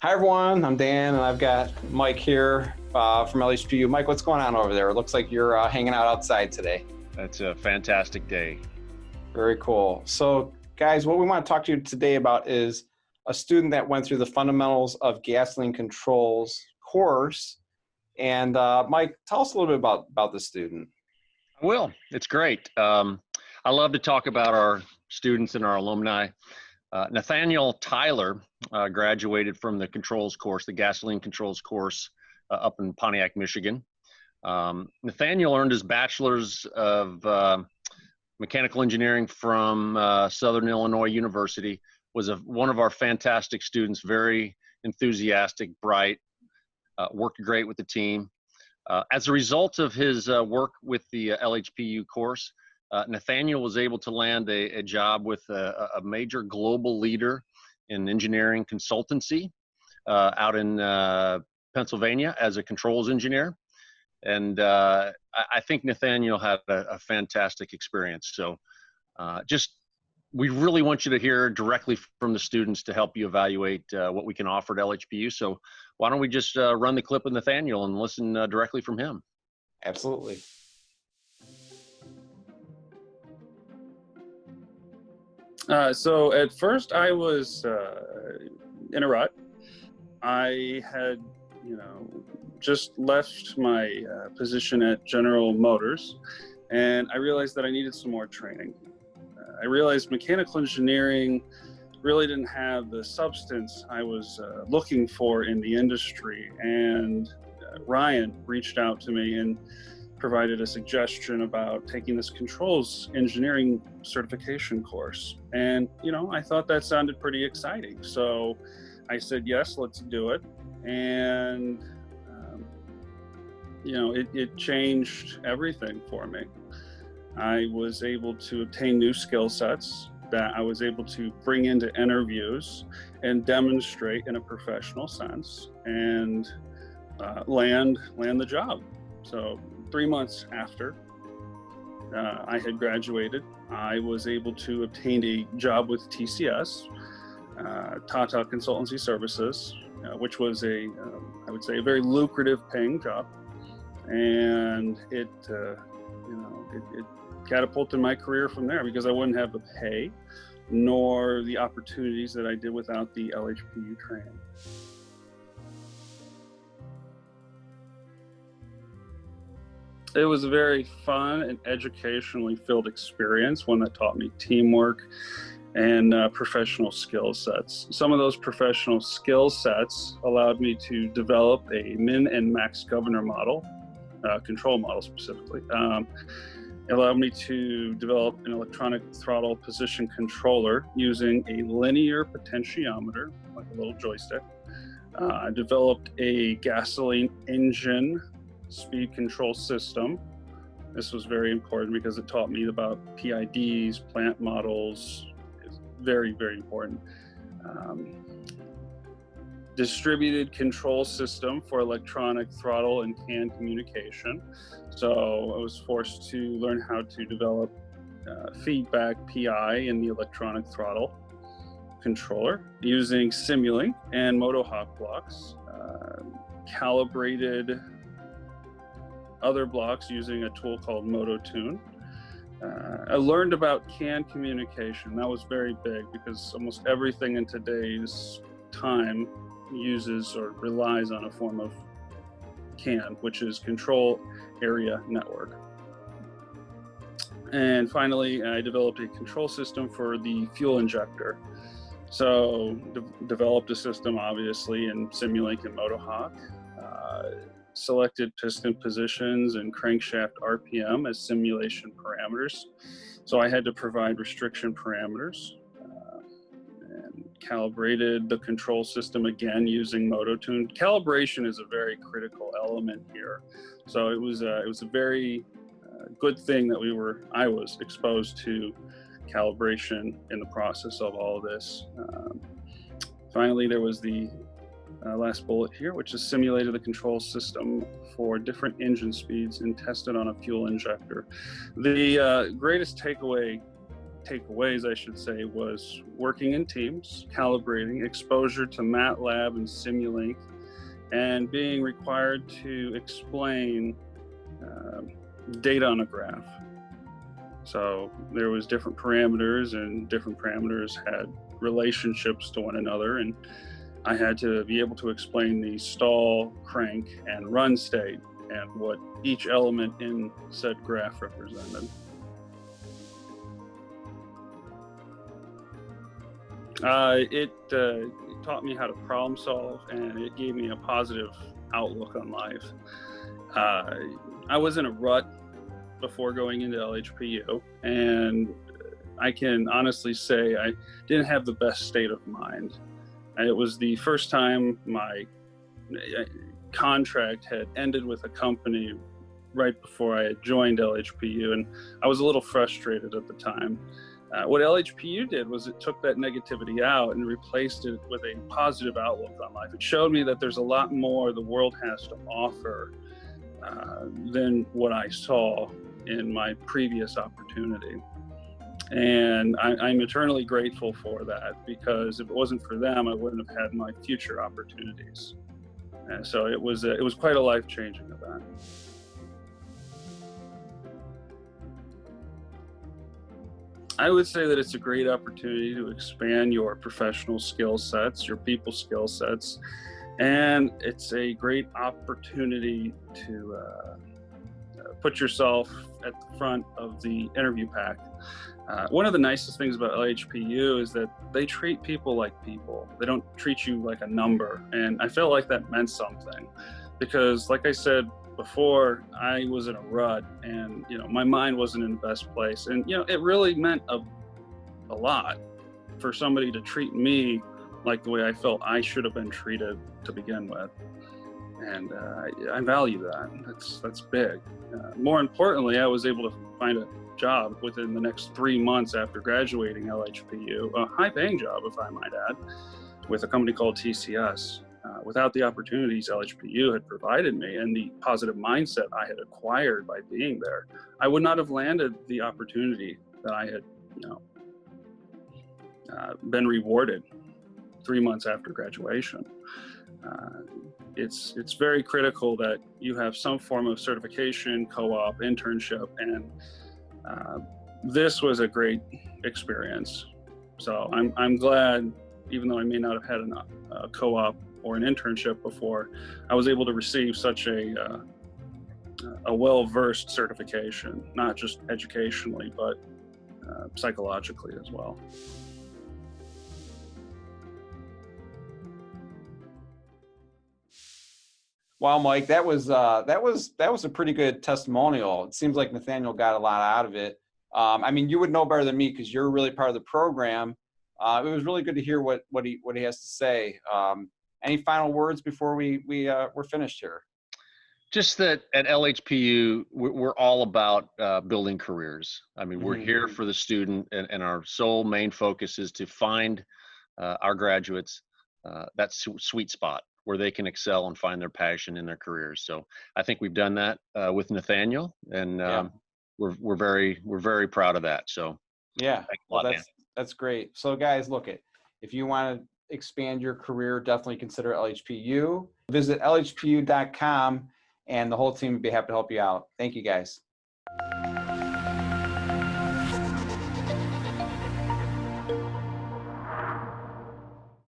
Hi everyone, I'm Dan and I've got Mike here from LHPU. Mike, what's going on over there? It looks like you're hanging out outside today. That's a fantastic day. Very cool. So guys, what we want to talk to you today about is a student that went through the Fundamentals of Gasoline Controls course. And Mike, tell us a little bit about the student. I will. It's great. I love to talk about our students and our alumni. Nathaniel Tyler graduated from the controls course, the gasoline controls course up in Pontiac, Michigan. Nathaniel earned his bachelor's of mechanical engineering from Southern Illinois University, was one of our fantastic students, very enthusiastic, bright, worked great with the team. As a result of his work with the LHPU course, Nathaniel was able to land a job with a major global leader in engineering consultancy out in Pennsylvania as a controls engineer. And I think Nathaniel had a fantastic experience. So we really want you to hear directly from the students to help you evaluate what we can offer at LHPU. So why don't we just run the clip of Nathaniel and listen directly from him? Absolutely. So at first I was in a rut. I had, just left my position at General Motors, and I realized that I needed some more training. I realized mechanical engineering really didn't have the substance I was looking for in the industry, and Ryan reached out to me and provided a suggestion about taking this controls engineering certification course. And, I thought that sounded pretty exciting. So I said, yes, let's do it. And, it changed everything for me. I was able to obtain new skill sets that I was able to bring into interviews and demonstrate in a professional sense and land the job. So 3 months after I had graduated, I was able to obtain a job with TCS, Tata Consultancy Services, which was I would say, a very lucrative paying job. And it catapulted my career from there because I wouldn't have the pay nor the opportunities that I did without the LHPU training. It was a very fun and educationally filled experience, one that taught me teamwork and professional skill sets. Some of those professional skill sets allowed me to develop a min and max governor model, control model specifically. It allowed me to develop an electronic throttle position controller using a linear potentiometer, like a little joystick. I developed a gasoline engine speed control system. This was very important because it taught me about PIDs, plant models. It's very, very important. Distributed control system for electronic throttle and CAN communication. So I was forced to learn how to develop feedback PI in the electronic throttle controller using Simulink and MotoHawk blocks, calibrated other blocks using a tool called MotoTune. I learned about CAN communication. That was very big because almost everything in today's time uses or relies on a form of CAN, which is Control Area Network. And finally, I developed a control system for the fuel injector. So developed a system obviously in Simulink and MotoHawk. Selected piston positions and crankshaft RPM as simulation parameters. So I had to provide restriction parameters and calibrated the control system again using MotoTune. Calibration is a very critical element here. So it was a very good thing that I was exposed to calibration in the process of all of this. Finally, there was the last bullet here, which is simulated the control system for different engine speeds and tested on a fuel injector. The greatest takeaway takeaways, I should say, was working in teams, calibrating, exposure to MATLAB and Simulink, and being required to explain data on a graph. So there was different parameters, and different parameters had relationships to one another, and I had to be able to explain the stall, crank, and run state and what each element in said graph represented. It taught me how to problem solve, and it gave me a positive outlook on life. I was in a rut before going into LHPU, and I can honestly say I didn't have the best state of mind. It was the first time my contract had ended with a company right before I had joined LHPU, and I was a little frustrated at the time. What LHPU did was it took that negativity out and replaced it with a positive outlook on life. It showed me that there's a lot more the world has to offer than what I saw in my previous opportunity. And I'm eternally grateful for that, because if it wasn't for them, I wouldn't have had my future opportunities. And so it was quite a life-changing event. I would say that it's a great opportunity to expand your professional skill sets, your people skill sets, and it's a great opportunity to put yourself at the front of the interview pack. One of the nicest things about LHPU is that they treat people like people. They don't treat you like a number, and I felt like that meant something, because like I said before, I was in a rut, and my mind wasn't in the best place, and it really meant a lot for somebody to treat me like the way I felt I should have been treated to begin with, and I value that. That's big. More importantly, I was able to find a job within the next 3 months after graduating LHPU, a high-paying job, if I might add, with a company called TCS. Without the opportunities LHPU had provided me and the positive mindset I had acquired by being there, I would not have landed the opportunity that I had, been rewarded 3 months after graduation. It's very critical that you have some form of certification, co-op, internship, and this was a great experience. So I'm glad, even though I may not have had a co-op or an internship before, I was able to receive such a well-versed certification, not just educationally, but psychologically as well. Wow, Mike, that was a pretty good testimonial. It seems like Nathaniel got a lot out of it. I mean, you would know better than me because you're really part of the program. It was really good to hear what he has to say. Any final words before we're finished here? Just that at LHPU, we're all about building careers. I mean, we're here for the student, and our sole main focus is to find our graduates that sweet spot where they can excel and find their passion in their careers. So I think we've done that with Nathaniel, and we're very proud of that. So yeah, well, that's great. So guys, if you want to expand your career, definitely consider LHPU. Visit LHPU.com, and the whole team would be happy to help you out. Thank you, guys.